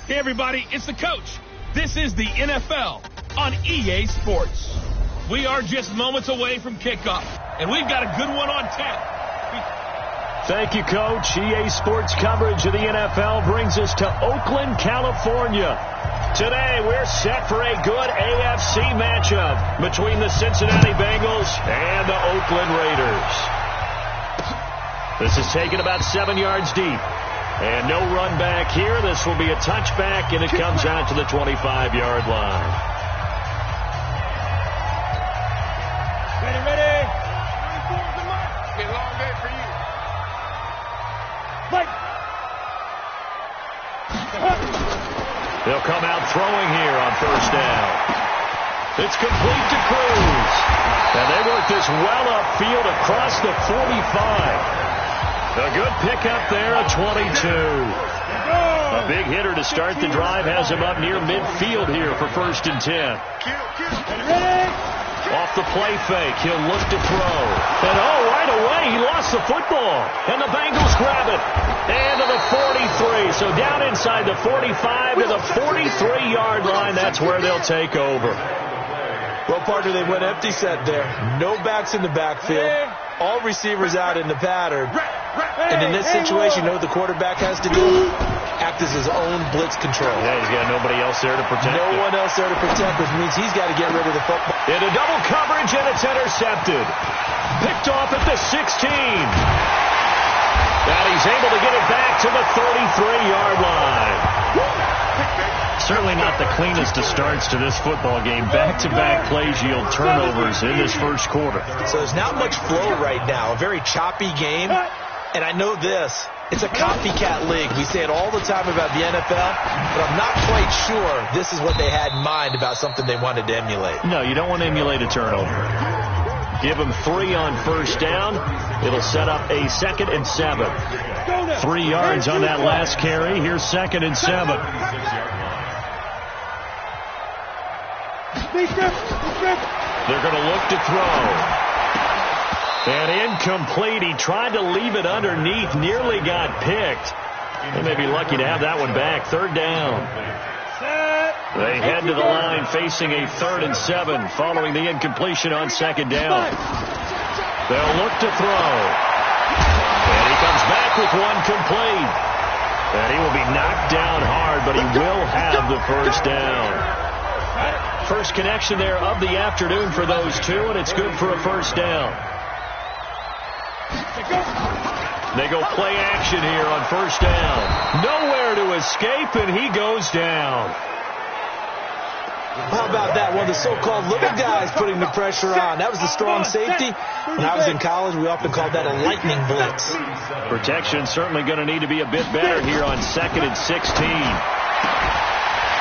Hey, everybody, it's the coach. This is the NFL on EA Sports. We are just moments away from kickoff, and we've got a good one on tap. Thank you, Coach. EA Sports coverage of the NFL brings us to Oakland, California. Today, we're set for a good AFC matchup between the Cincinnati Bengals and the Oakland Raiders. This is taken about 7 yards deep. And no run back here. This will be a touchback, and it comes out to the 25-yard line. Ready. Be a long day for you. They'll come out throwing here on first down. It's complete to Cruz. And they work this well upfield across the 45. A good pickup there at 22. A big hitter to start the drive has him up near midfield here for 1st and 10. Off the play fake, he'll look to throw. And right away, he lost the football. And the Bengals grab it. And to the 43. So down inside the 45 to the 43-yard line. That's where they'll take over. Well, partner, they went empty set there. No backs in the backfield. All receivers out in the pattern. And in this situation, you know what the quarterback has to do? Act as his own blitz control. Yeah, he's got nobody else there to protect him. No one else there to protect, which means he's got to get rid of the football. Into double coverage, and it's intercepted. Picked off at the 16. And he's able to get it back to the 33-yard line. Certainly not the cleanest of starts to this football game. Back-to-back plays yield turnovers in this first quarter. So there's not much flow right now. A very choppy game. And I know this. It's a copycat league. We say it all the time about the NFL, but I'm not quite sure this is what they had in mind about something they wanted to emulate. No, you don't want to emulate a turnover. Give them 3 on first down. It'll set up a 2nd and 7. 3 yards on that last carry. Here's 2nd and 7. They're going to look to throw. And incomplete. He tried to leave it underneath. Nearly got picked. They may be lucky to have that one back. 3rd down. They head to the line facing a 3rd and 7 following the incompletion on 2nd down. They'll look to throw. And he comes back with one complete. And he will be knocked down hard, but he will have the first down. First connection there of the afternoon for those two, and it's good for a first down. They go play action here on first down. Nowhere to escape, and he goes down. How about that? One of the so-called little guys putting the pressure on. That was the strong safety. When I was in college, we often called that a lightning blitz. Protection certainly going to need to be a bit better here on 2nd and 16.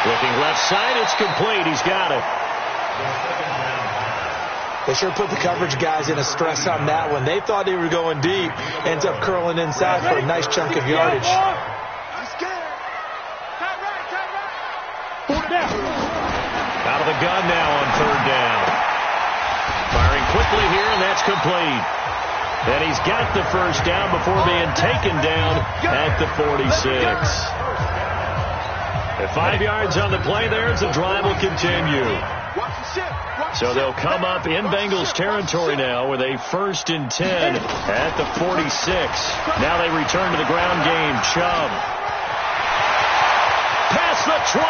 Looking left side, it's complete. He's got it. They sure put the coverage guys in a stress on that one. They thought they were going deep. Ends up curling inside for a nice chunk of yardage. Out of the gun now on 3rd down. Firing quickly here, and that's complete. And he's got the first down before being taken down at the 46. At 5 yards on the play there, the drive will continue. So they'll come up in Bengals territory now with a 1st and 10 at the 46. Now they return to the ground game. Chubb. Past the 20.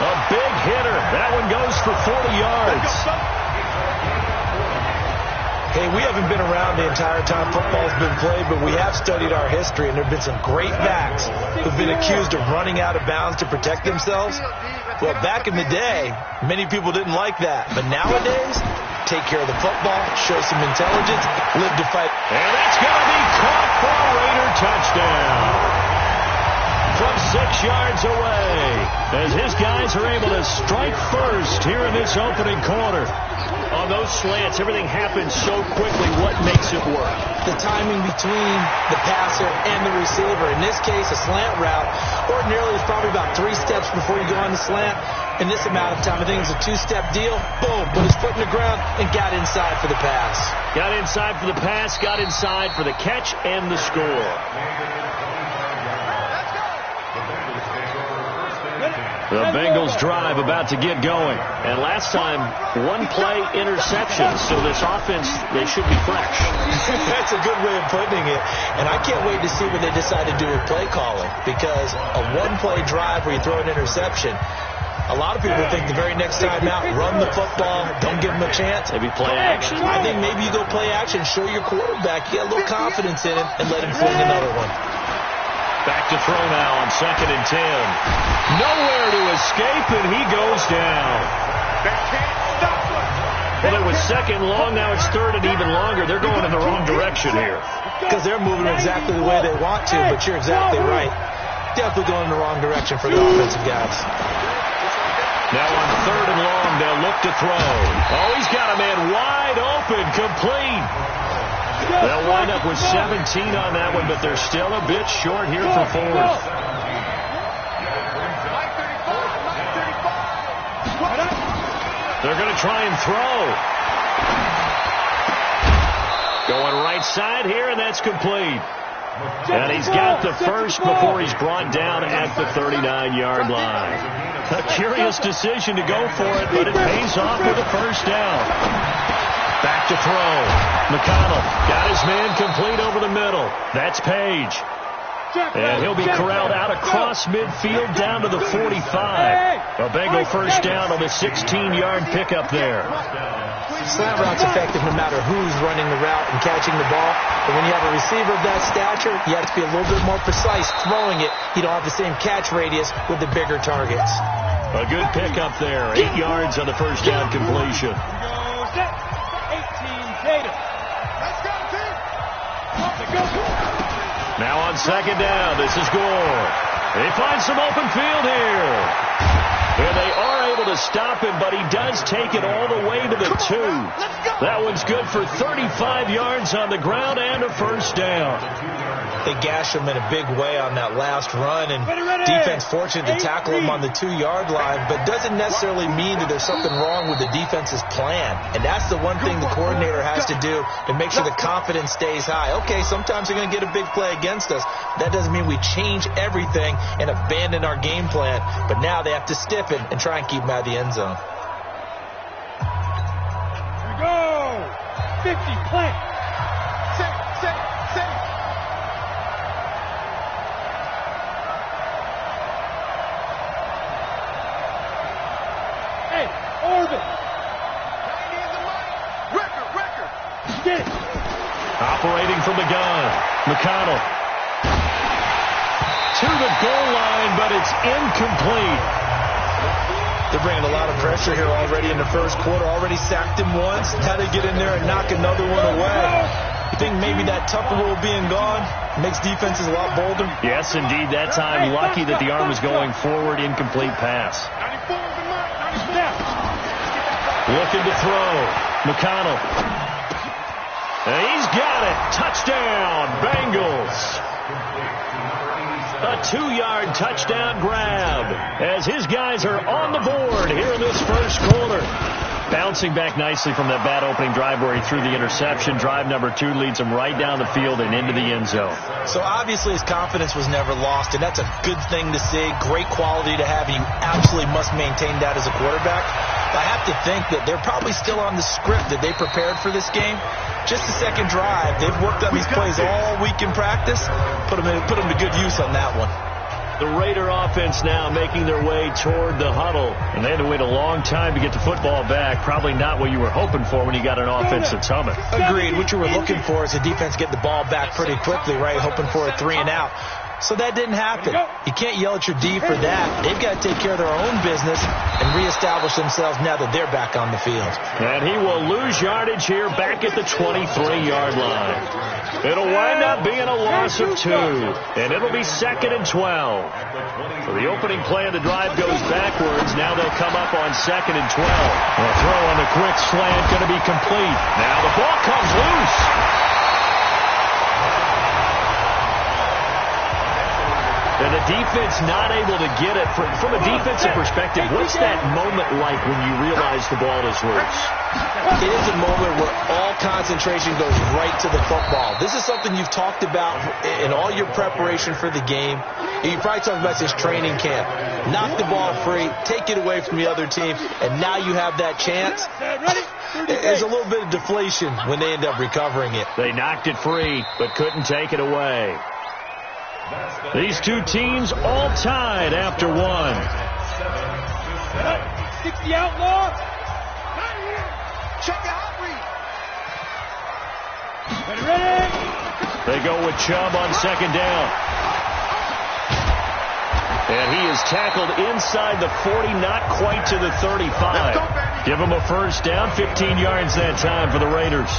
A big hitter. That one goes for 40 yards. Hey, we haven't been around the entire time football's been played, but we have studied our history, and there have been some great backs who've been accused of running out of bounds to protect themselves. Well, back in the day, many people didn't like that. But nowadays, take care of the football, show some intelligence, live to fight. And that's going to be caught for a Raider touchdown. From 6 yards away, as his guys are able to strike first here in this opening quarter. On those slants, everything happens so quickly. What makes it work? The timing between the passer and the receiver. In this case, a slant route. Ordinarily, it's probably about 3 steps before you go on the slant. In this amount of time, I think it's a 2-step deal. Boom, put his foot in the ground and got inside for the pass. Got inside for the pass, got inside for the catch and the score. The Bengals drive about to get going. And last time, one-play interception. So this offense, they should be fresh. That's a good way of putting it. And I can't wait to see what they decide to do with play calling. Because a one-play drive where you throw an interception, a lot of people think the very next time out, run the football, don't give them a chance. Maybe play action? I think maybe you go play action, show your quarterback, you get a little confidence in him, and let him fling another one. Back to throw now on 2nd and 10. Nowhere to escape, and he goes down. They can't stop us. Well, it was 2nd long. Now it's 3rd and even longer. They're going in the wrong direction here. Because they're moving exactly the way they want to, but you're exactly right. Definitely going in the wrong direction for the offensive guys. Now on 3rd and long, they'll look to throw. Oh, he's got a man wide open, complete. They'll wind up with 17 on that one, but they're still a bit short here for 4th. They're going to try and throw. Going right side here, and that's complete. And he's got the first before he's brought down at the 39-yard line. A curious decision to go for it, but it pays off with a first down. Back to throw. McConnell got his man complete over the middle. That's Page. And he'll be corralled out across midfield down to the 45. A Bengal first down on the 16-yard pickup there. Slant route's effective no matter who's running the route and catching the ball. But when you have a receiver of that stature, you have to be a little bit more precise throwing it. You don't have the same catch radius with the bigger targets. A good pickup there. 8 yards on the first down completion. Now on 2nd down, this is Gore. They find some open field here. And they are able to stop him, but he does take it all the way to the 2. That one's good for 35 yards on the ground and a first down. They gashed him in a big way on that last run, and defense fortunate to tackle him on the 2-yard line, but doesn't necessarily mean that there's something wrong with the defense's plan. And that's the one thing the coordinator has to do to make sure the confidence stays high. Okay, sometimes they're going to get a big play against us. That doesn't mean we change everything and abandon our game plan, but now they have to stiffen and try and keep him out of the end zone. Here we go. 50, play. Set. Hey, Orbit. Record. Get it. Operating from the gun. McConnell. To the goal line, but it's incomplete. They're bringing a lot of pressure here already in the first quarter. Already sacked him once. Now they get in there and knock another one away. You think maybe that Tupper rule being gone makes defenses a lot bolder? Yes, indeed. That time, lucky that the arm was going forward. Incomplete pass. Looking to throw. McConnell. And he's got it. Touchdown, Bengals. A 2-yard touchdown grab as his guys are on the board here in this first quarter. Bouncing back nicely from that bad opening drive where he threw the interception. Drive number 2 leads him right down the field and into the end zone. So obviously his confidence was never lost, and that's a good thing to see. Great quality to have. You absolutely must maintain that as a quarterback. I have to think that they're probably still on the script that they prepared for this game. Just the second drive. They've worked on these plays all week in practice. Put them to good use on that one. The Raider offense now making their way toward the huddle. And they had to wait a long time to get the football back. Probably not what you were hoping for when you got an offense that's humming. Agreed. What you were looking for is the defense get the ball back pretty quickly, right? Hoping for a 3 and out. So that didn't happen. You can't yell at your D for that. They've got to take care of their own business and reestablish themselves now that they're back on the field. And he will lose yardage here back at the 23-yard line. It'll wind up being a loss of 2. And it'll be 2nd and 12. So the opening play of the drive goes backwards. Now they'll come up on 2nd and 12. A throw on the quick slant going to be complete. Now the ball comes loose. And the defense not able to get it. From a defensive perspective, what's that moment like when you realize the ball is loose? It is a moment where all concentration goes right to the football. This is something you've talked about in all your preparation for the game. You probably talked about this training camp. Knock the ball free, take it away from the other team, and now you have that chance. There's a little bit of deflation when they end up recovering it. They knocked it free, but couldn't take it away. These two teams all tied after one. 60 outlaw. Check out Reed. Ready. They go with Chubb on second down. And he is tackled inside the 40, not quite to the 35. Give him a first down, 15 yards that time for the Raiders.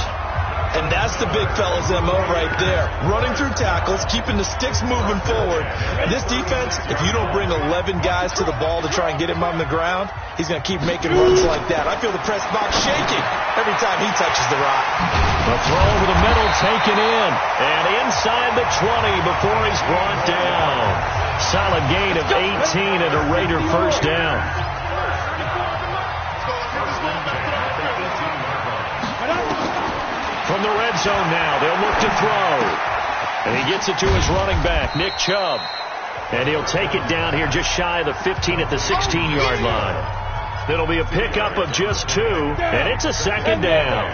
And that's the big fella's MO right there. Running through tackles, keeping the sticks moving forward. This defense, if you don't bring 11 guys to the ball to try and get him on the ground, he's going to keep making runs like that. I feel the press box shaking every time he touches the rock. A throw over the middle taken in. And inside the 20 before he's brought down. Solid gain of 18 and a Raider first down. From the red zone now, they'll look to throw. And he gets it to his running back, Nick Chubb. And he'll take it down here just shy of the 15 at the 16-yard line. It'll be a pickup of just 2, and it's a second down.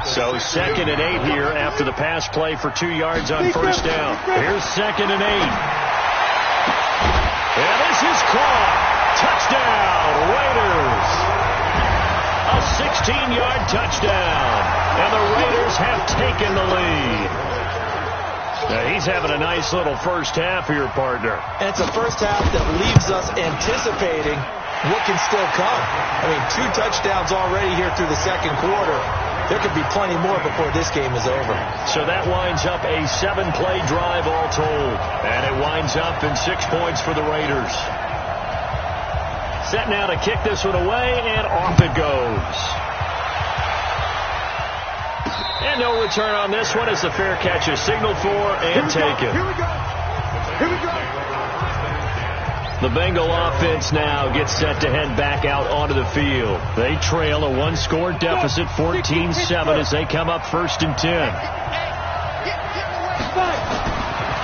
So 2nd and 8 here after the pass play for 2 yards on first down. Here's 2nd and 8. And this is caught. Touchdown, Raiders. A 16-yard touchdown. And the Raiders have taken the lead. Now he's having a nice little first half here, partner. And it's a first half that leaves us anticipating what can still come. I mean, 2 touchdowns already here through the second quarter. There could be plenty more before this game is over. So that winds up a 7-play drive all told. And it winds up in 6 points for the Raiders. Set now to kick this one away, and off it goes. And no return on this one as the fair catch is signaled for and taken. Here we go. Here we go. The Bengal offense now gets set to head back out onto the field. They trail a 1-score deficit, 14-7, as they come up 1st and 10.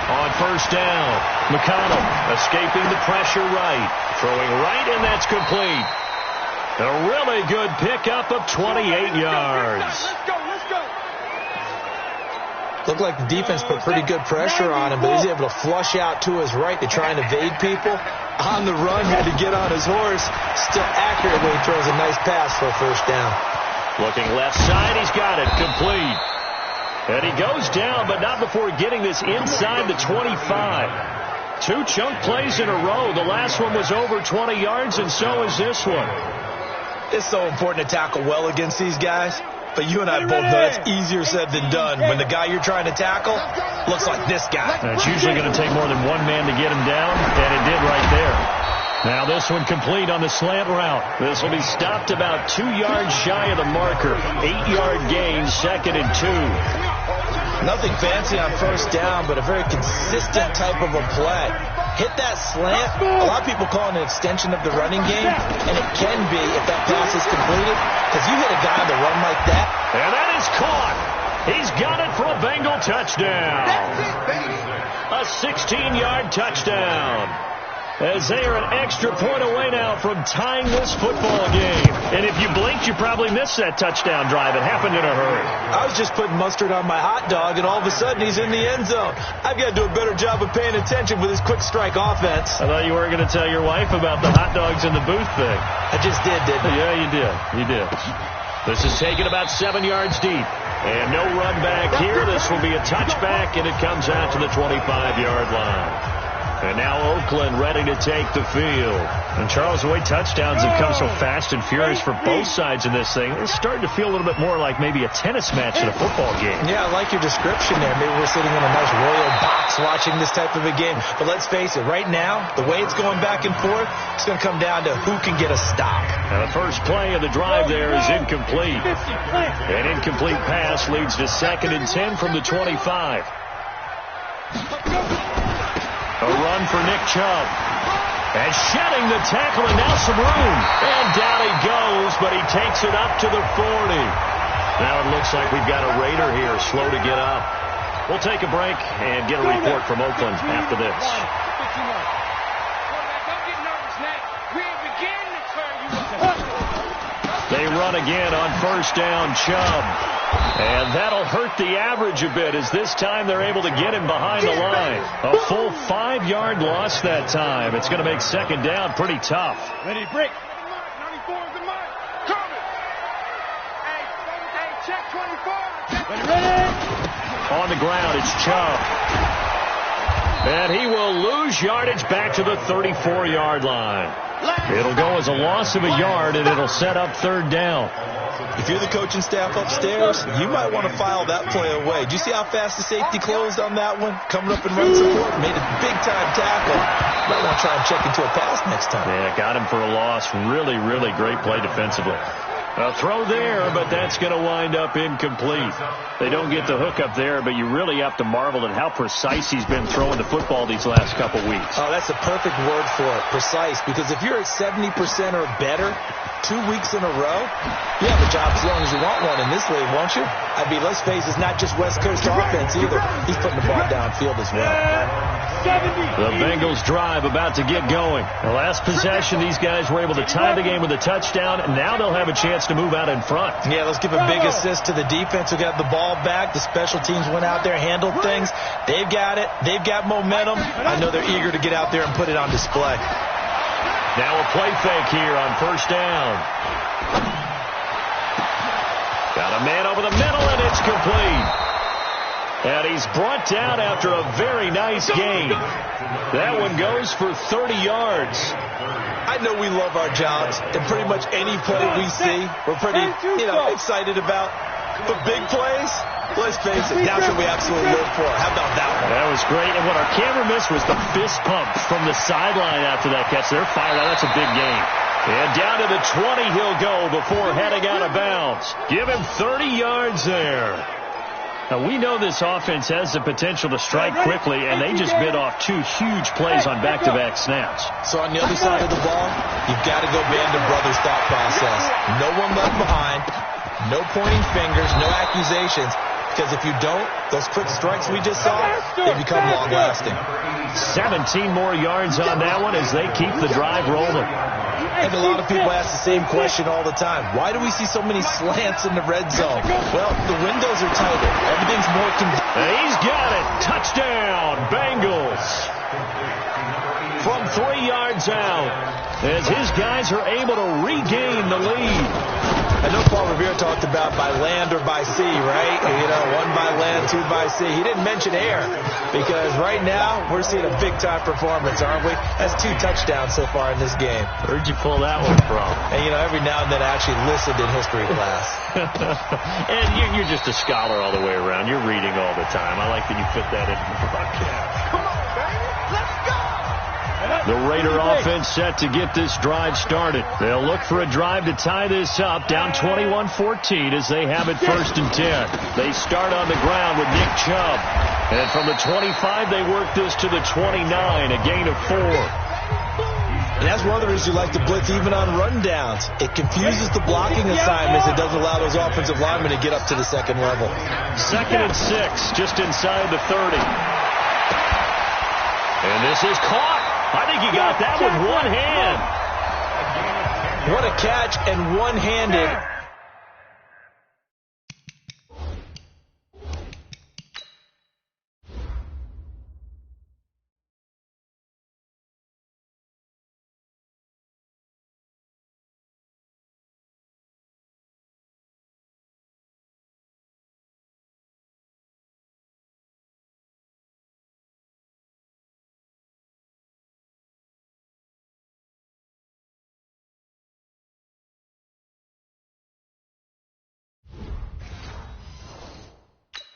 On first down, McConnell escaping the pressure right. Throwing right, and that's complete. A really good pickup of 28 yards. Let's go. Looked like the defense put pretty good pressure on him, but he's able to flush out to his right to try and evade people. On the run, had to get on his horse. Still accurately throws a nice pass for a first down. Looking left side, he's got it. Complete. And he goes down, but not before getting this inside the 25. 2 chunk plays in a row. The last one was over 20 yards, and so is this one. It's so important to tackle well against these guys. But you and I both know it's easier said than done when the guy you're trying to tackle looks like this guy. And it's usually going to take more than one man to get him down, and it did right there. Now this one complete on the slant route. This will be stopped about 2 yards shy of the marker. 8-yard gain, 2nd and 2. Nothing fancy on first down, but a very consistent type of a play. Hit that slant. A lot of people call it an extension of the running game, and it can be if that pass is completed, because you hit a guy on the run like that. And that is caught. He's got it for a Bengal touchdown. A 16-yard touchdown. As they are an extra point away now from tying this football game. And if you blinked, you probably missed that touchdown drive. It happened in a hurry. I was just putting mustard on my hot dog, and all of a sudden he's in the end zone. I've got to do a better job of paying attention with this quick strike offense. I thought you were going to tell your wife about the hot dogs in the booth thing. I just did, didn't I? Yeah, you did. You did. This is taken about 7 yards deep. And no run back here. This will be a touchback, and it comes out to the 25-yard line. And now Oakland ready to take the field. And Charles, the way touchdowns have come so fast and furious for both sides in this thing, it's starting to feel a little bit more like maybe a tennis match in a football game. Yeah, I like your description there. Maybe we're sitting in a nice royal box watching this type of a game. But let's face it, right now, the way it's going back and forth, it's going to come down to who can get a stop. Now the first play of the drive there is incomplete. An incomplete pass leads to 2nd and 10 from the 25. A run for Nick Chubb. And shedding the tackle, and now some room. And down he goes, but he takes it up to the 40. Now it looks like we've got a Raider here, slow to get up. We'll take a break and get a report from Oakland after this. They run again on first down, Chubb. And that'll hurt the average a bit, as this time they're able to get him behind the line. A full 5-yard loss that time. It's going to make second down pretty tough. Ready, break. 94 is the mark. Coming. Hey, check 24. Ready. On the ground, it's Chubb. And he will lose yardage back to the 34-yard line. It'll go as a loss of a yard, and it'll set up third down. If you're the coaching staff upstairs, you might want to file that play away. Do you see how fast the safety closed on that one? Coming up and run support, made a big-time tackle. Might want to try and check into a pass next time. Yeah, got him for a loss. Really, really great play defensively. A throw there, but that's going to wind up incomplete. They don't get the hook up there, but you really have to marvel at how precise he's been throwing the football these last couple weeks. Oh, that's a perfect word for it, precise, because if you're at 70% or better 2 weeks in a row, you have a job as long as you want one in this league, won't you? I mean, let's face it, it's not just West Coast offense either. He's putting the ball downfield as well. The Bengals drive about to get going. The last possession, these guys were able to tie the game with a touchdown, and now they'll have a chance to move out in front. Yeah, let's give a big assist to the defense who got the ball back. The special teams went out there, handled things. They've got it. They've got momentum. I know they're eager to get out there and put it on display. Now a play fake here on first down. Got a man over the middle, and it's complete. And he's brought down after a very nice gain. That one goes for 30 yards. I know we love our jobs, and pretty much any play we see, we're pretty, excited about. But big plays, let's face it, that's what we absolutely live for. How about that one? That was great. And what our camera missed was the fist pump from the sideline after that catch. They're fired out. That's a big gain. And down to the 20 he'll go before heading out of bounds. Give him 30 yards there. Now, we know this offense has the potential to strike quickly, and they just bit off 2 huge plays on back-to-back snaps. So on the other side of the ball, you've got to go band of brothers thought process. No one left behind, no pointing fingers, no accusations. Because if you don't, those quick strikes we just saw, they become long-lasting. 17 more yards on that one as they keep the drive rolling. And a lot of people ask the same question all the time. Why do we see so many slants in the red zone? Well, the windows are tighter. Everything's more convenient. And he's got it. Touchdown, Bengals. From 3 yards out, as his guys are able to regain the lead. I know Paul Revere talked about by land or by sea, right? 1 by land, 2 by sea. He didn't mention air because right now we're seeing a big-time performance, aren't we? That's 2 touchdowns so far in this game. Where'd you pull that one from? And, every now and then I actually listened in history class. And you're just a scholar all the way around. You're reading all the time. I like that you fit that in the broadcast. Come on, baby. Let's go. The Raider offense set to get this drive started. They'll look for a drive to tie this up, down 21-14 as they have it 1st and 10. They start on the ground with Nick Chubb. And from the 25, they work this to the 29, a gain of 4. And that's one of the reasons you like to blitz even on rundowns. It confuses the blocking assignments. It doesn't allow those offensive linemen to get up to the second level. 2nd and 6, just inside the 30. And this is caught. I think he got that with one hand. What a catch, and one-handed.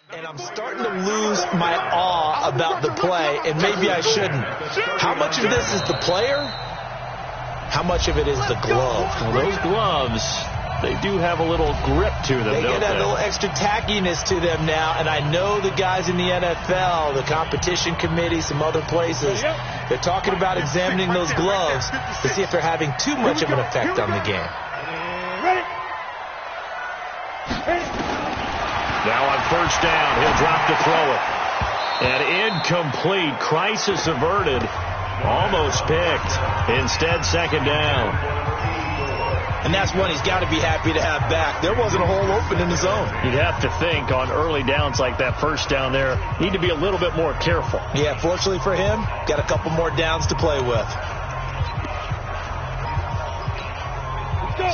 And I'm starting to lose my awe about the play, and maybe I shouldn't. How much of this is the player? How much of it is the glove? Well, those gloves, they do have a little grip to them, They don't get that they? little extra tackiness to them now, and I know the guys in the NFL, the competition committee, some other places, they're talking about examining those gloves to see if they're having too much of an effect on the game. Ready? Now on first down, he'll drop to throw it. And incomplete. Crisis averted. Almost picked. Instead, second down. And that's one he's got to be happy to have back. There wasn't a hole open in the zone. You'd have to think on early downs like that first down there, need to be a little bit more careful. Yeah, fortunately for him, got a couple more downs to play with.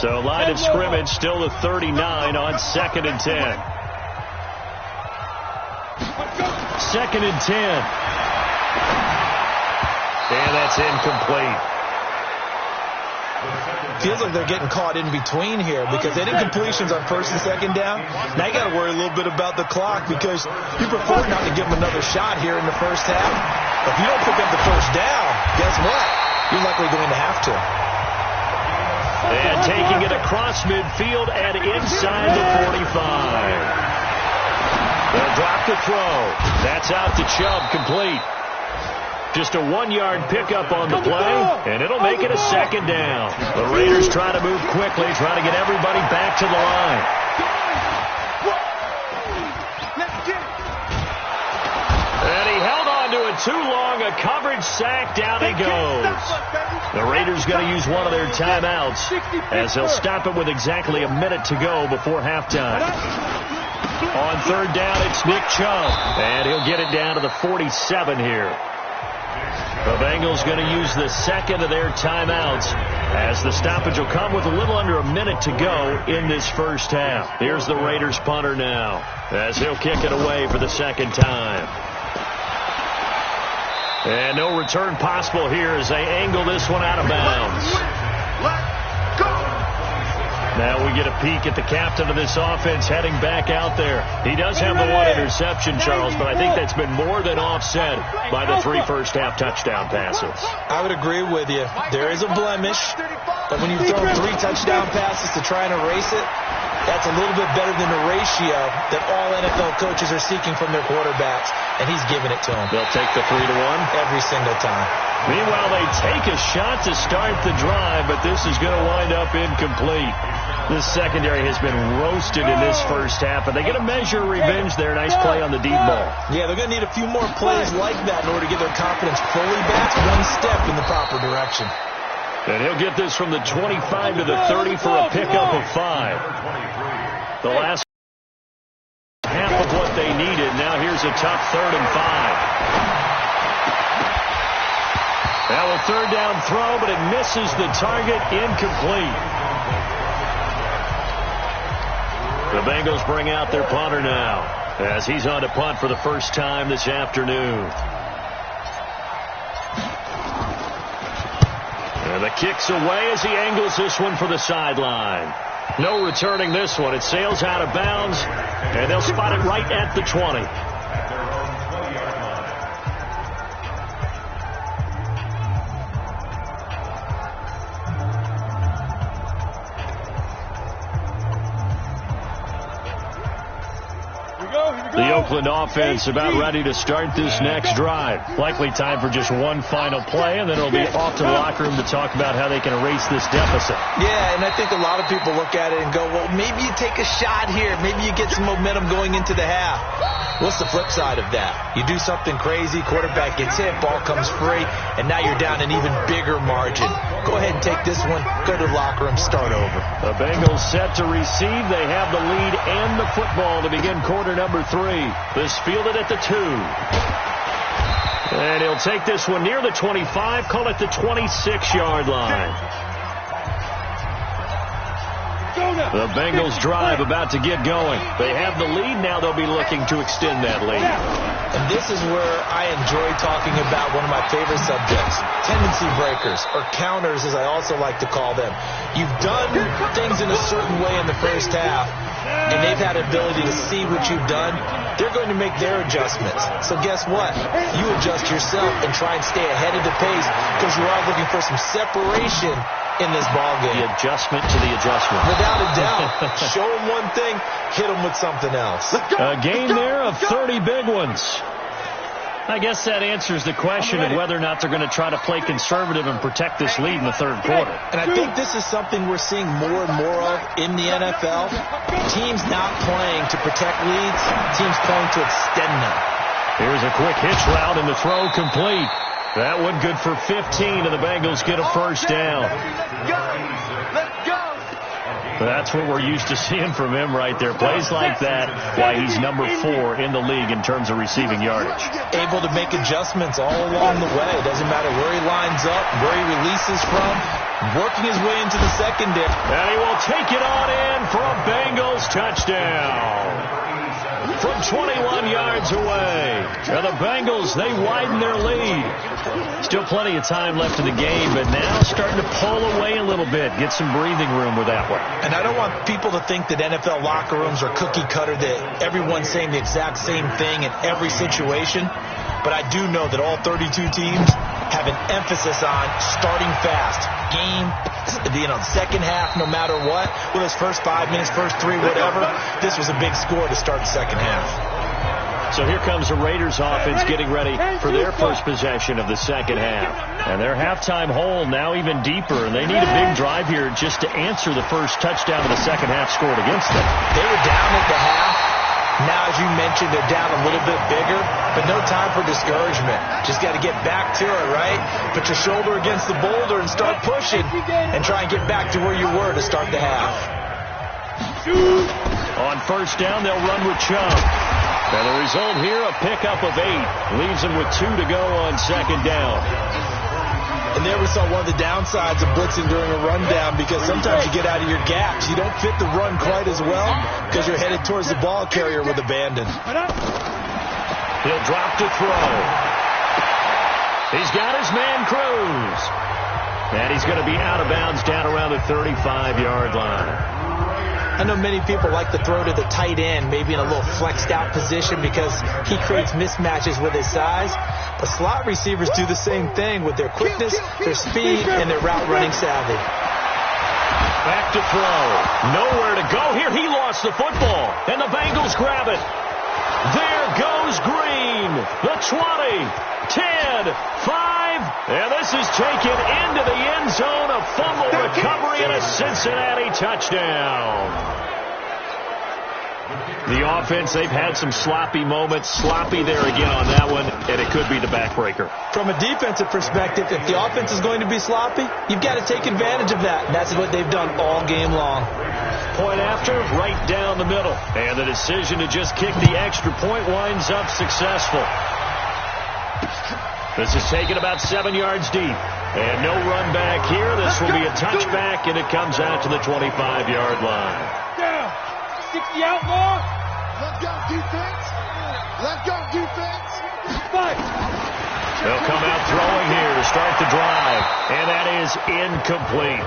So line of scrimmage still the 39 on 2nd and 10. 2nd and 10. And that's incomplete. Feels like they're getting caught in between here because they did incompletions on first and second down. Now you got to worry a little bit about the clock because you prefer not to give them another shot here in the first half. But if you don't pick up the first down, guess what? You're likely going to have to. And taking it across midfield and inside the 45. They'll drop the throw. That's out to Chubb, complete. Just a 1-yard pickup on the play, and it'll make it a second down. The Raiders try to move quickly, try to get everybody back to the line. And he held on to it too long. A coverage sack. Down he goes. The Raiders going to use one of their timeouts as they'll stop it with exactly a minute to go before halftime. On third down, it's Nick Chubb, and he'll get it down to the 47 here. The Bengals going to use the second of their timeouts as the stoppage will come with a little under a minute to go in this first half. Here's the Raiders punter now as he'll kick it away for the second time. And no return possible here as they angle this one out of bounds. Now we get a peek at the captain of this offense heading back out there. He does have the one interception, Charles, but I think that's been more than offset by the 3 first-half touchdown passes. I would agree with you. There is a blemish, but when you throw 3 touchdown passes to try and erase it, that's a little bit better than the ratio that all NFL coaches are seeking from their quarterbacks, and he's giving it to them. They'll take the 3-1 every single time. Meanwhile, they take a shot to start the drive, but this is going to wind up incomplete. This secondary has been roasted in this first half, and they get a measure of revenge there. Nice play on the deep ball. Yeah, they're going to need a few more plays like that in order to get their confidence fully back, one step in the proper direction. And he'll get this from the 25 to the 30 for a pickup of 5. The last half of what they needed. Now here's a tough 3rd and 5. Now a third down throw, but it misses the target, incomplete. The Bengals bring out their punter now as he's on to punt for the first time this afternoon. And the kick's away as he angles this one for the sideline. No returning this one. It sails out of bounds, and they'll spot it right at the 20. The Oakland offense about ready to start this next drive. Likely time for just one final play, and then it'll be off to the locker room to talk about how they can erase this deficit. Yeah, and I think a lot of people look at it and go, well, maybe you take a shot here. Maybe you get some momentum going into the half. What's the flip side of that? You do something crazy, quarterback gets hit, ball comes free, and now you're down an even bigger margin. Go ahead and take this one, go to the locker room, start over. The Bengals set to receive. They have the lead and the football to begin quarter number 3. This fielded at the 2. And he'll take this one near the 25, call it the 26-yard line. The Bengals drive about to get going. They have the lead. Now they'll be looking to extend that lead. And this is where I enjoy talking about one of my favorite subjects, tendency breakers, or counters as I also like to call them. You've done things in a certain way in the first half, and they've had ability to see what you've done they're going to make their adjustments. So guess what? You adjust yourself and try and stay ahead of the pace because you are looking for some separation in this ball game. The adjustment to the adjustment. Without a doubt. Show them one thing, hit them with something else. A game there of 30 big ones. I guess that answers the question of whether or not they're going to try to play conservative and protect this lead in the third quarter. And I think this is something we're seeing more and more of in the NFL. Teams not playing to protect leads, teams playing to extend them. Here's a quick hitch route and the throw complete. That one good for 15, and the Bengals get a first down. Let's go. That's what we're used to seeing from him right there. Plays like that, why he's number 4 in the league in terms of receiving yardage. Able to make adjustments all along the way. Doesn't matter where he lines up, where he releases from, working his way into the secondary. And he will take it on in for a Bengals touchdown. From 21 yards away. And the Bengals, they widen their lead. Still plenty of time left in the game, but now starting to pull away a little bit. Get some breathing room with that one. And I don't want people to think that NFL locker rooms are cookie cutter, that everyone's saying the exact same thing in every situation. But I do know that all 32 teams have an emphasis on starting fast. Game, second half, no matter what. Whether it's first 5 minutes, first 3, whatever. This was a big score to start the second half. So here comes the Raiders offense getting ready for their first possession of the second half. And their halftime hole now even deeper, and they need a big drive here just to answer the first touchdown of the second half scored against them. They were down at the half. Now, as you mentioned, they're down a little bit bigger, but no time for discouragement. Just got to get back to it, right? Put your shoulder against the boulder and start pushing and try and get back to where you were to start the half. On first down, they'll run with Chubb. And the result here, a pickup of 8. Leaves them with 2 to go on second down. And there we saw one of the downsides of blitzing during a rundown, because sometimes you get out of your gaps. You don't fit the run quite as well because you're headed towards the ball carrier with abandon. He'll drop to throw. He's got his man Cruz. And he's going to be out of bounds down around the 35-yard line. I know many people like to throw to the tight end, maybe in a little flexed out position because he creates mismatches with his size. But slot receivers do the same thing with their quickness, their speed, and their route running savvy. Back to throw. Nowhere to go here. He lost the football. And the Bengals grab it. There goes Green. The 20, 10, 5. And this is taken into the end zone. A fumble recovery and a Cincinnati touchdown. The offense, they've had some sloppy moments. Sloppy there again on that one, and it could be the backbreaker. From a defensive perspective, if the offense is going to be sloppy, you've got to take advantage of that. And that's what they've done all game long. Point after, right down the middle. And the decision to just kick the extra point winds up successful. This is taken about 7 yards deep. And no run back here. This will be a touchback, and it comes out to the 25-yard line. 60 outlaw. Let's go, defense. Let's go, defense. Fight. They'll come out throwing here to start the drive. And that is incomplete.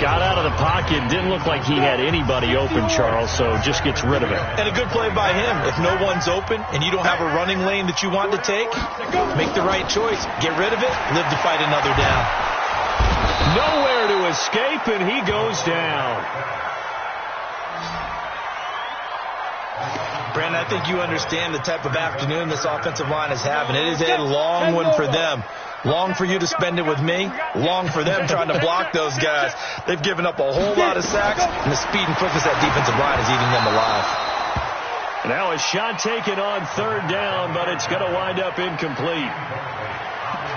Got out of the pocket. Didn't look like he had anybody open, Charles, so just gets rid of it. And a good play by him. If no one's open and you don't have a running lane that you want to take, make the right choice. Get rid of it. Live to fight another down. Nowhere to escape, and he goes down. Brandon, I think you understand the type of afternoon this offensive line is having. It is a long one for them. Long for you to spend it with me. Long for them trying to block those guys. They've given up a whole lot of sacks, and the speed and quickness of that defensive line is eating them alive. Now a shot taken on third down, but it's going to wind up incomplete.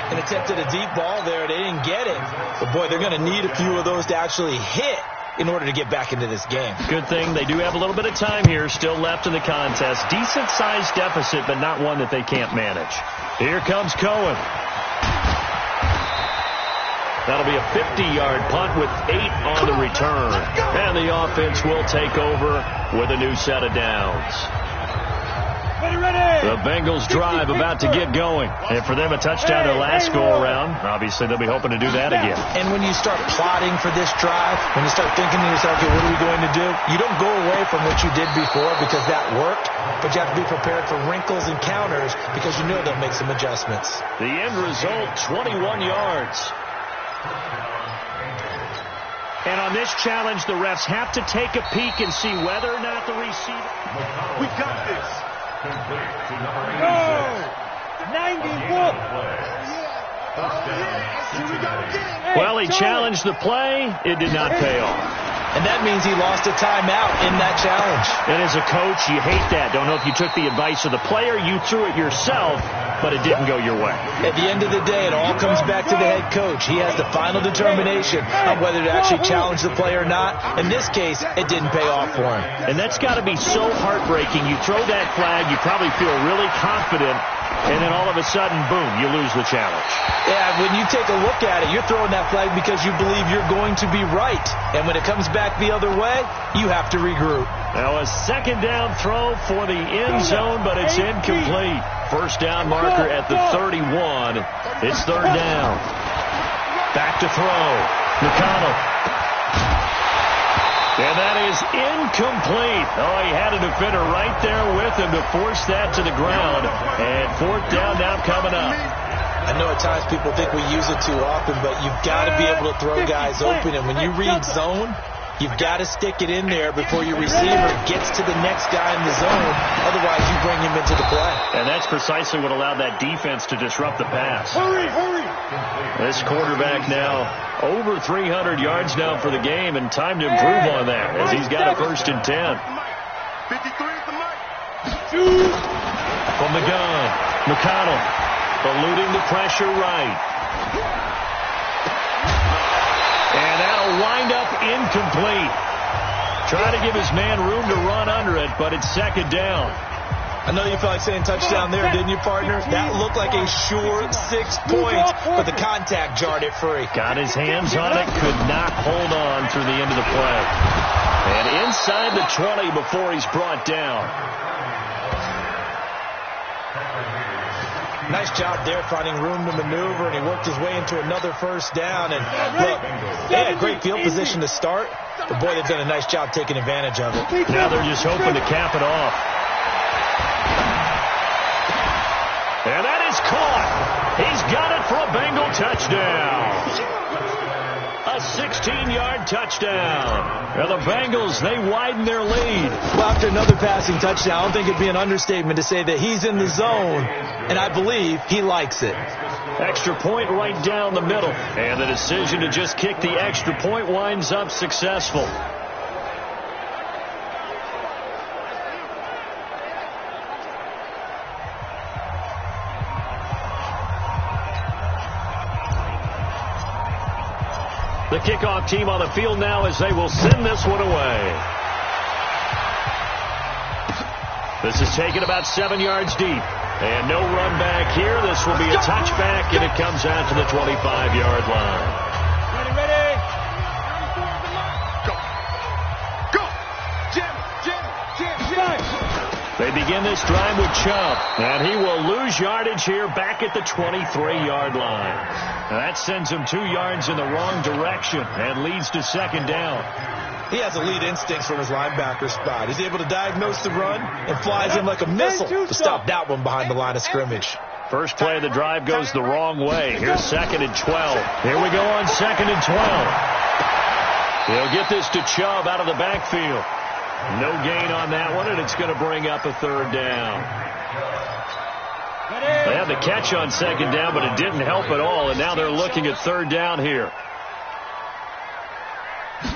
An attempt at a deep ball there. They didn't get it. But, boy, they're going to need a few of those to actually hit in order to get back into this game. Good thing they do have a little bit of time here still left in the contest. Decent-sized deficit, but not one that they can't manage. Here comes Cohen. That'll be a 50-yard punt with 8 on the return. And the offense will take over with a new set of downs. The Bengals drive about to get going. And for them, a touchdown their last go-around. Obviously, they'll be hoping to do that again. And when you start plotting for this drive, when you start thinking to yourself, okay, what are we going to do? You don't go away from what you did before because that worked, but you have to be prepared for wrinkles and counters because you know they'll make some adjustments. The end result, 21 yards. And on this challenge, the refs have to take a peek and see whether or not the receiver... We got this. Go! 91. Well, he challenged the play. It did not pay off. And that means he lost a timeout in that challenge. And as a coach, you hate that. Don't know if you took the advice of the player. You threw it yourself, but it didn't go your way. At the end of the day, it all comes back to the head coach. He has the final determination on whether to actually challenge the play or not. In this case, it didn't pay off for him. And that's got to be so heartbreaking. You throw that flag, you probably feel really confident, and then all of a sudden, boom, you lose the challenge. Yeah, when you take a look at it, you're throwing that flag because you believe you're going to be right. And when it comes back the other way, you have to regroup. Now a second down throw for the end zone, but it's incomplete. First down marker at the 31. It's third down. Back to throw. McConnell. And that is incomplete. Oh, he had a defender right there with him to force that to the ground. And fourth down now coming up. I know at times people think we use it too often, but you've got to be able to throw guys open. And when you read zone, you've got to stick it in there before your receiver gets to the next guy in the zone. Otherwise, you bring him into the play. And that's precisely what allowed that defense to disrupt the pass. Hurry, hurry. This quarterback now over 300 yards now for the game, and time to improve on that as he's got a first and 10. 53 at the mic. From the gun, McConnell eluding the pressure right. And that'll wind up incomplete. Trying to give his man room to run under it, but it's second down. I know you felt like saying touchdown there, didn't you, partner? That looked like a sure 6 points, but the contact jarred it free. Got his hands on it, could not hold on through the end of the play. And inside the 20 before he's brought down. Nice job there finding room to maneuver, and he worked his way into another first down. And look, they had great field position to start, but boy, they've done a nice job taking advantage of it. Now they're just hoping to cap it off. And that is caught. He's got it for a Bengal touchdown. A 16-yard touchdown. Now the Bengals, they widen their lead. Well, after another passing touchdown, I don't think it'd be an understatement to say that he's in the zone, and I believe he likes it. Extra point right down the middle. And the decision to just kick the extra point winds up successful. The kickoff team on the field now as they will send this one away. This is taken about 7 yards deep. And no run back here. This will be a touchback, and it comes out to the 25-yard line. Ready. Go. Go. Jam. They begin this drive with Chubb, and he will lose yardage here back at the 23-yard line. Now that sends him 2 yards in the wrong direction and leads to second down. He has elite instincts from his linebacker spot. He's able to diagnose the run and flies in like a missile to stop that one behind the line of scrimmage. First play of the drive goes the wrong way. Here's second and 12. Here we go on second and 12. He'll get this to Chubb out of the backfield. No gain on that one, and it's going to bring up a third down. They had the catch on second down, but it didn't help at all, and now they're looking at third down here.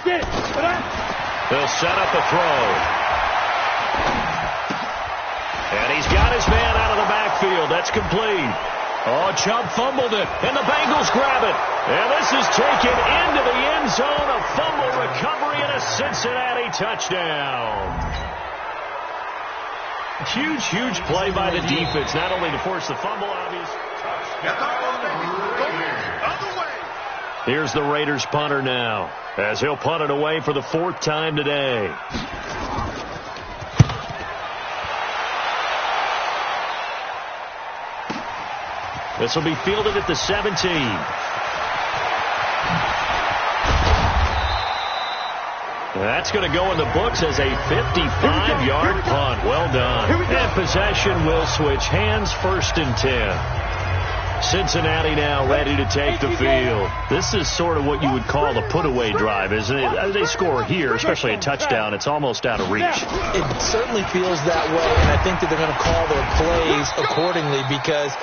They'll set up a throw. And he's got his man out of the backfield. That's complete. Oh, Chubb fumbled it, and the Bengals grab it. And this is taken into the end zone. A fumble recovery and a Cincinnati touchdown. Huge play by the defense, not only to force the fumble, obviously. Here's the Raiders punter now, as he'll punt it away for the 4th time today. This will be fielded at the 17. That's going to go in the books as a 55-yard punt. Well done. And possession will switch hands, 1st and 10. Cincinnati now ready to take the field. This is sort of what you would call a put-away drive, isn't it? As they score here, especially a touchdown, it's almost out of reach. It certainly feels that way, and I think that they're going to call their plays accordingly, because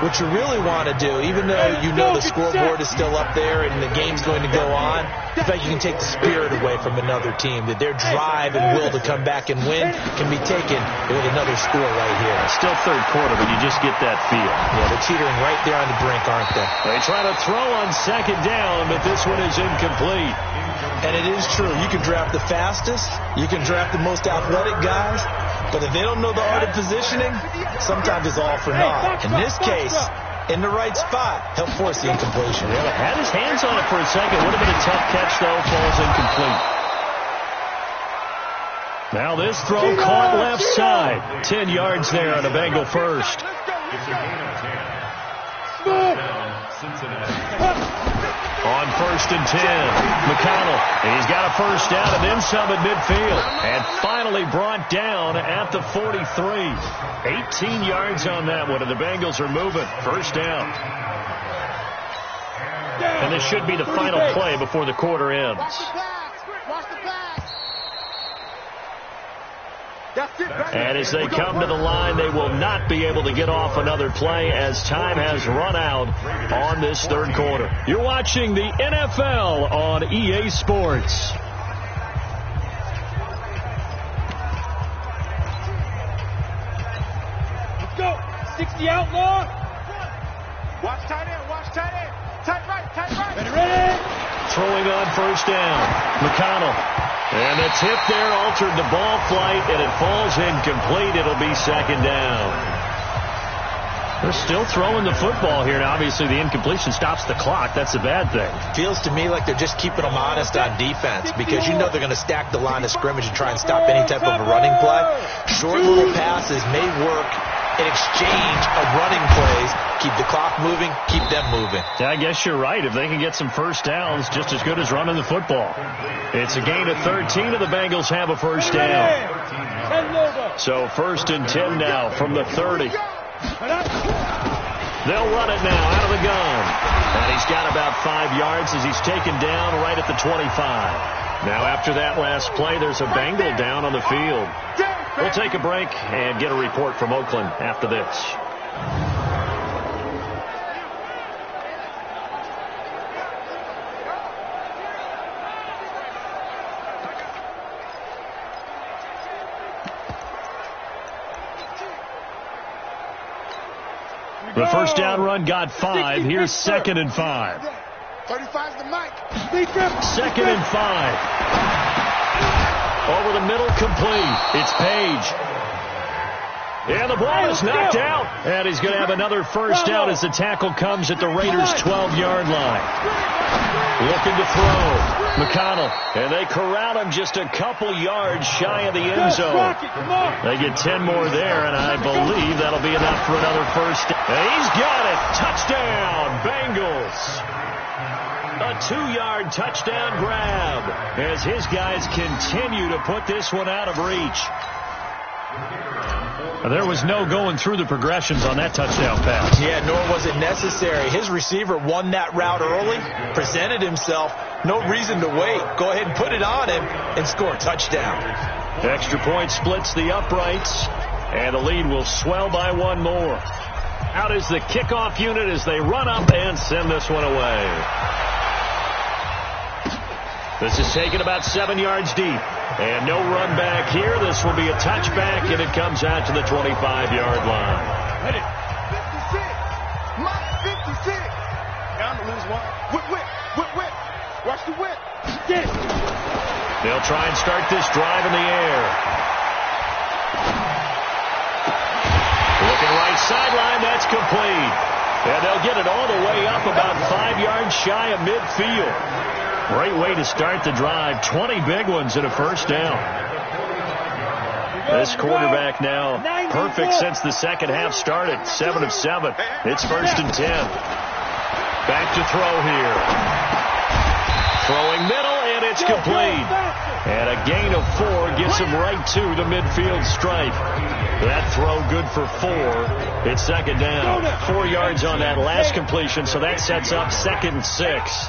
what you really want to do, even though you know the scoreboard is still up there and the game's going to go on, in fact, you can take the spirit away from another team, that their drive and will to come back and win can be taken with another score right here. Still 3rd quarter, but you just get that feel. Yeah, they're teetering right there on the brink, aren't they? They try to throw on 2nd down, but this one is incomplete. And it is true. You can draft the fastest. You can draft the most athletic guys. But if they don't know the art of positioning, sometimes it's all for naught. In this case, in the right spot, he'll force the incompletion. Yeah, had his hands on it for a second. Would have been a tough catch, though. Falls incomplete. Now this throw caught left side. 10 yards there on a Bengal first. On 1st and 10, McConnell, he's got a 1st down and then some at midfield. And finally brought down at the 43. 18 yards on that one, and the Bengals are moving. 1st down. And this should be the final play before the quarter ends. And as they come to the line, they will not be able to get off another play as time has run out on this 3rd quarter. You're watching the NFL on EA Sports. Let's go. 60 outlaw. Watch tight end. Watch tight end. Tight right. Tight right. Ready. Throwing on 1st down. McConnell. And the tip there altered the ball flight, and it falls incomplete. It'll be 2nd down. They're still throwing the football here. Now, obviously, the incompletion stops the clock. That's a bad thing. Feels to me like they're just keeping them honest on defense, because you know they're going to stack the line of scrimmage and try and stop any type of a running play. Short little passes may work in exchange of running plays. Keep the clock moving, keep them moving. Yeah, I guess you're right. If they can get some 1st downs, just as good as running the football. It's a gain of 13, and the Bengals have a 1st down. So 1st and 10 now from the 30. They'll run it now out of the gun. And he's got about 5 yards as he's taken down right at the 25. Now after that last play, there's a Bengal down on the field. We'll take a break and get a report from Oakland after this. The 1st down run got 5. Here's 2nd and 5. 35's the mic. 2nd and 5. Over the middle, complete. It's Page. And the ball is knocked out. And he's going to have another 1st down as the tackle comes at the Raiders' 12-yard line. Looking to throw. McConnell. And they corral him just a couple yards shy of the end zone. They get 10 more there, and I believe that'll be enough for another 1st down. And he's got it. Touchdown, Bengals. A 2-yard touchdown grab as his guys continue to put this one out of reach. There was no going through the progressions on that touchdown pass. Yeah, nor was it necessary. His receiver won that route early, presented himself. No reason to wait. Go ahead and put it on him and score a touchdown. Extra point splits the uprights, and the lead will swell by 1 more. Out is the kickoff unit as they run up and send this one away. This is taken about 7 yards deep. And no run back here. This will be a touchback, and it comes out to the 25-yard line. 56. Mike 56. Down to lose 1. Whip. Watch the whip. Get it. They'll try and start this drive in the air. Looking right sideline. That's complete. And they'll get it all the way up about 5 yards shy of midfield. Great way to start the drive. 20 big ones and a 1st down. This quarterback now perfect since the second half started. 7 of 7. It's 1st and 10. Back to throw here. Throwing middle, and it's complete. And a gain of 4 gets him right to the midfield stripe. That throw good for 4. It's 2nd down. 4 yards on that last completion, so that sets up 2nd and 6.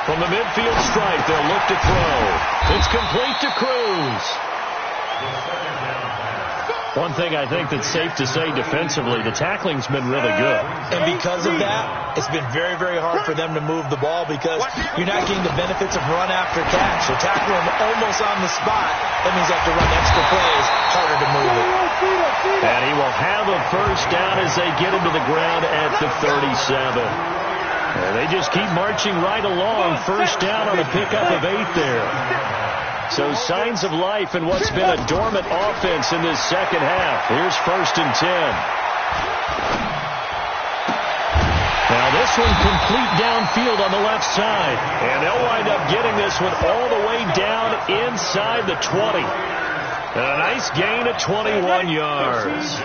From the midfield stripe, they'll look to throw. It's complete to Cruz. One thing I think that's safe to say defensively, the tackling's been really good. And because of that, it's been very, very hard for them to move the ball because you're not getting the benefits of run after catch. You're tackling them almost on the spot. That means you have to run extra plays, harder to move it. And he will have a 1st down as they get him to the ground at the 37. And they just keep marching right along. 1st down on a pickup of 8 there. So signs of life in what's been a dormant offense in this second half. Here's 1st and 10. Now this one complete downfield on the left side. And they'll wind up getting this one all the way down inside the 20. And a nice gain of 21 yards.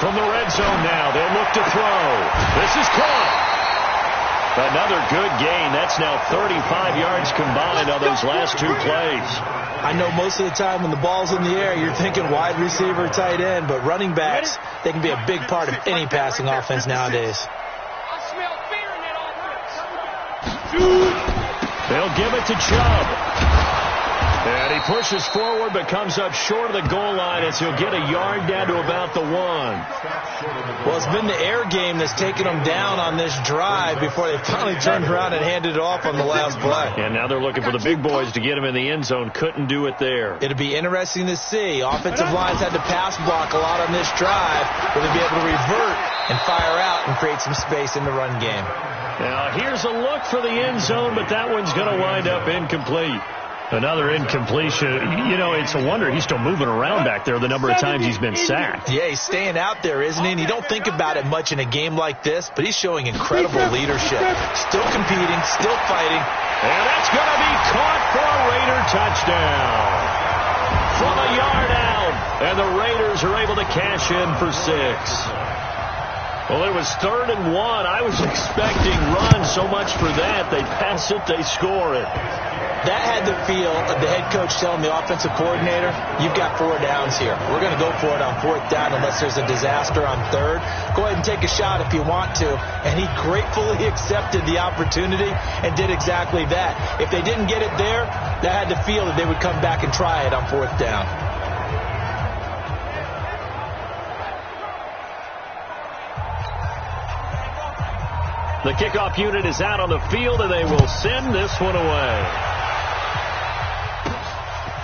From the red zone now, they'll look to throw. This is caught. Another good gain. That's now 35 yards combined on those last 2 plays. I know most of the time when the ball's in the air, you're thinking wide receiver, tight end, but running backs, they can be a big part of any passing offense nowadays. I smell fear in that offense. They'll give it to Chubb. And he pushes forward but comes up short of the goal line as he'll get a yard down to about the 1. Well, it's been the air game that's taken them down on this drive before they finally turned around and handed it off on the last play. And now they're looking for the big boys to get him in the end zone. Couldn't do it there. It'll be interesting to see. Offensive lines had to pass block a lot on this drive. Will they be able to revert and fire out and create some space in the run game? Now here's a look for the end zone, but that one's going to wind up incomplete. Another incompletion. You know, it's a wonder he's still moving around back there the number of times he's been sacked. Yeah, he's staying out there, isn't he? And you don't think about it much in a game like this, but he's showing incredible leadership. Still competing, still fighting. And that's going to be caught for a Raider touchdown. From a yard out. And the Raiders are able to cash in for 6. Well, it was 3rd and 1. I was expecting run so much for that. They pass it, they score it. That had the feel of the head coach telling the offensive coordinator, you've got 4 downs here. We're going to go for it on 4th down unless there's a disaster on 3rd. Go ahead and take a shot if you want to. And he gratefully accepted the opportunity and did exactly that. If they didn't get it there, that had the feel that they would come back and try it on 4th down. The kickoff unit is out on the field, and they will send this one away.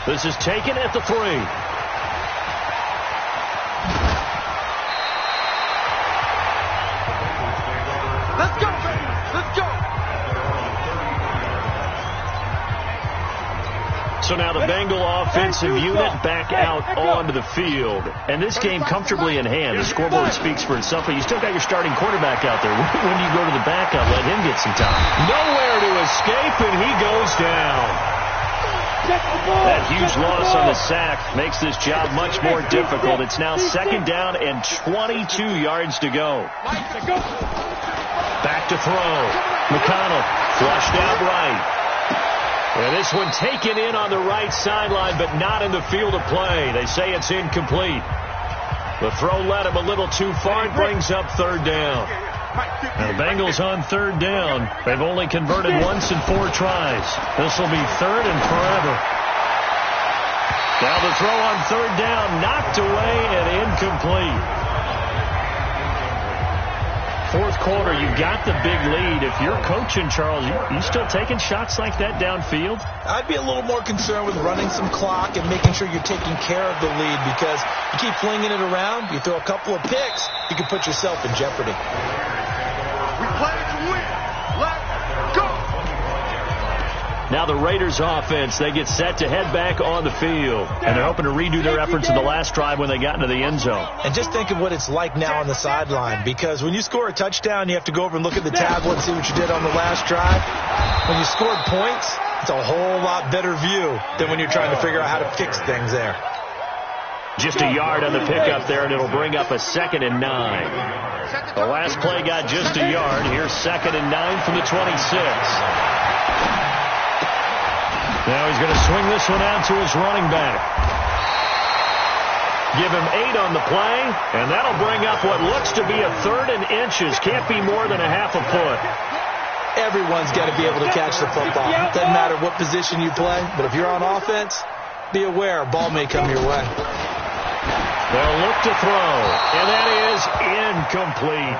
This is taken at the 3. Let's go, baby. Let's go. So now the Bengal offensive unit back out onto the field. And this game comfortably in hand. The scoreboard speaks for itself, but you still got your starting quarterback out there. When do you go to the backup? Let him get some time. Nowhere to escape, and he goes down. That huge loss on the sack makes this job much more difficult. It's now 2nd down and 22 yards to go. Back to throw. McConnell flushed out right. And this one taken in on the right sideline, but not in the field of play. They say it's incomplete. The throw led him a little too far. It brings up 3rd down. Now the Bengals on 3rd down. They've only converted once in 4 tries. This will be 3rd and forever. Now the throw on 3rd down, knocked away and incomplete. 4th quarter, you got the big lead. If you're coaching, Charles, you still taking shots like that downfield? I'd be a little more concerned with running some clock and making sure you're taking care of the lead, because you keep flinging it around, you throw a couple of picks, you can put yourself in jeopardy. We play to win. Let's go. Now the Raiders offense, they get set to head back on the field. And they're hoping to redo their efforts in the last drive when they got into the end zone. And just think of what it's like now on the sideline, because when you score a touchdown, you have to go over and look at the tablet and see what you did on the last drive. When you scored points, it's a whole lot better view than when you're trying to figure out how to fix things there. Just a yard on the pickup there, and it'll bring up a 2nd and 9. The last play got just a yard. Here's 2nd and 9 from the 26. Now he's going to swing this one out to his running back. Give him 8 on the play, and that'll bring up what looks to be a 3rd and inches. Can't be more than a half a foot. Everyone's got to be able to catch the football. Doesn't matter what position you play, but if you're on offense, be aware a ball may come your way. They'll look to throw, and that is incomplete.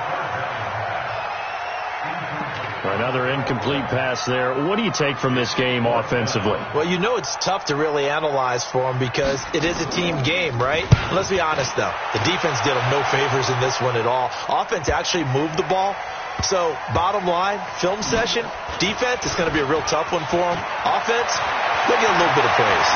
Another incomplete pass there. What do you take from this game offensively? Well, you know it's tough to really analyze for them because it is a team game, right? Let's be honest, though. The defense did them no favors in this one at all. Offense actually moved the ball. So, bottom line, film session, defense is going to be a real tough one for them. Offense, they'll get a little bit of praise.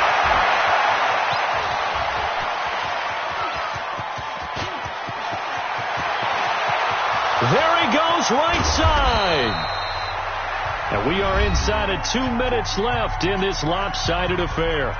There he goes, right side. And we are inside of 2 minutes left in this lopsided affair.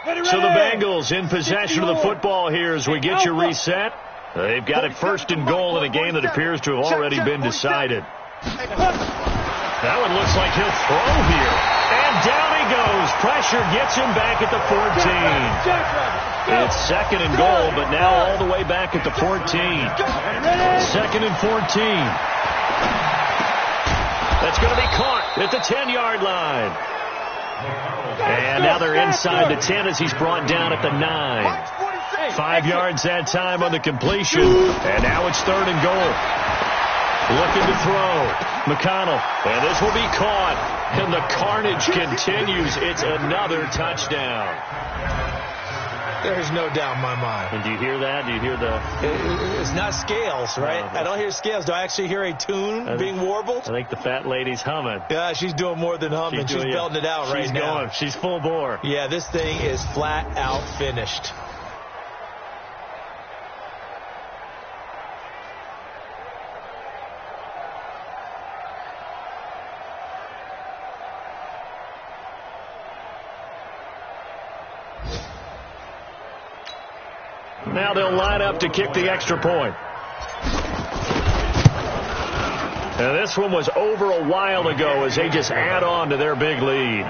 So the Bengals in possession of the football here as we get you reset. They've got it 1st and goal in a game that appears to have already been decided. That one looks like he'll throw here. And down he goes. Pressure gets him back at the 14. It's 2nd and goal, but now all the way back at the 14. 2nd and 14. That's going to be caught at the 10-yard line. And now they're inside the 10 as he's brought down at the 9. 5 yards that time on the completion. And now it's 3rd and goal. Looking to throw. McConnell. And this will be caught. And the carnage continues. It's another touchdown. There's no doubt in my mind. And do you hear that? Do you hear the... It's not scales, right? I don't hear scales. Do I actually hear a tune being warbled? I think the fat lady's humming. Yeah, she's doing more than humming. She's belting it out right now. She's full bore. Yeah, this thing is flat out finished. Now they'll line up to kick the extra point. And this one was over a while ago as they just add on to their big lead.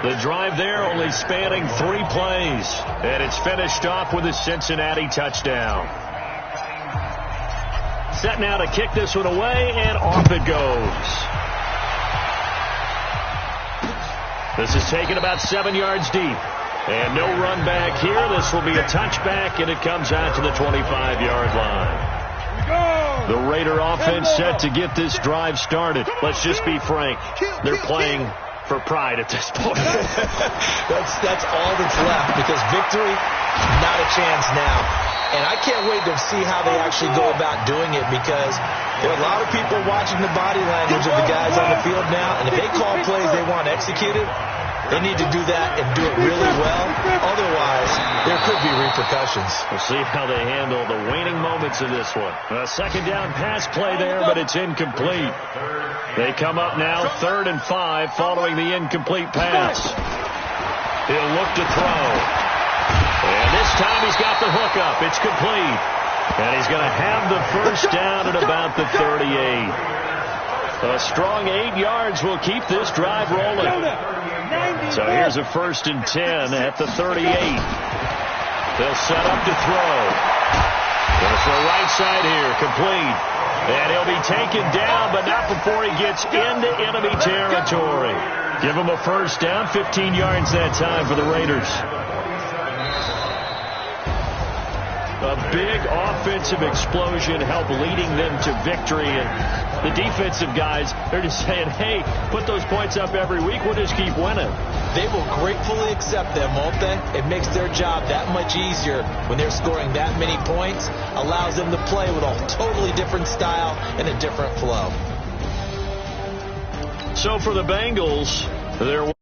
The drive there only spanning 3 plays. And it's finished off with a Cincinnati touchdown. Set now to kick this one away, and off it goes. This is taken about 7 yards deep. And no run back here. This will be a touchback, and it comes out to the 25-yard line. The Raider offense set to get this drive started. Let's just be frank. They're playing for pride at this point. That's all that's left, because victory, not a chance now. And I can't wait to see how they actually go about doing it, because there are a lot of people watching the body language of the guys on the field now, and if they call plays they want executed, they need to do that and do it really well. Otherwise, there could be repercussions. We'll see how they handle the waning moments of this one. A second down pass play there, but it's incomplete. They come up now 3rd and 5 following the incomplete pass. He'll look to throw. And this time he's got the hook up. It's complete. And he's going to have the first down at about the 38. A strong 8 yards will keep this drive rolling. So here's a 1st and 10 at the 38. They'll set up to throw. Going to throw right side here, complete. And he'll be taken down, but not before he gets into enemy territory. Give him a first down, 15 yards that time for the Raiders. A big offensive explosion helped leading them to victory. And the defensive guys, they're just saying, hey, put those points up every week. We'll just keep winning. They will gratefully accept them, won't they? It makes their job that much easier when they're scoring that many points. Allows them to play with a totally different style and a different flow. So for the Bengals, they're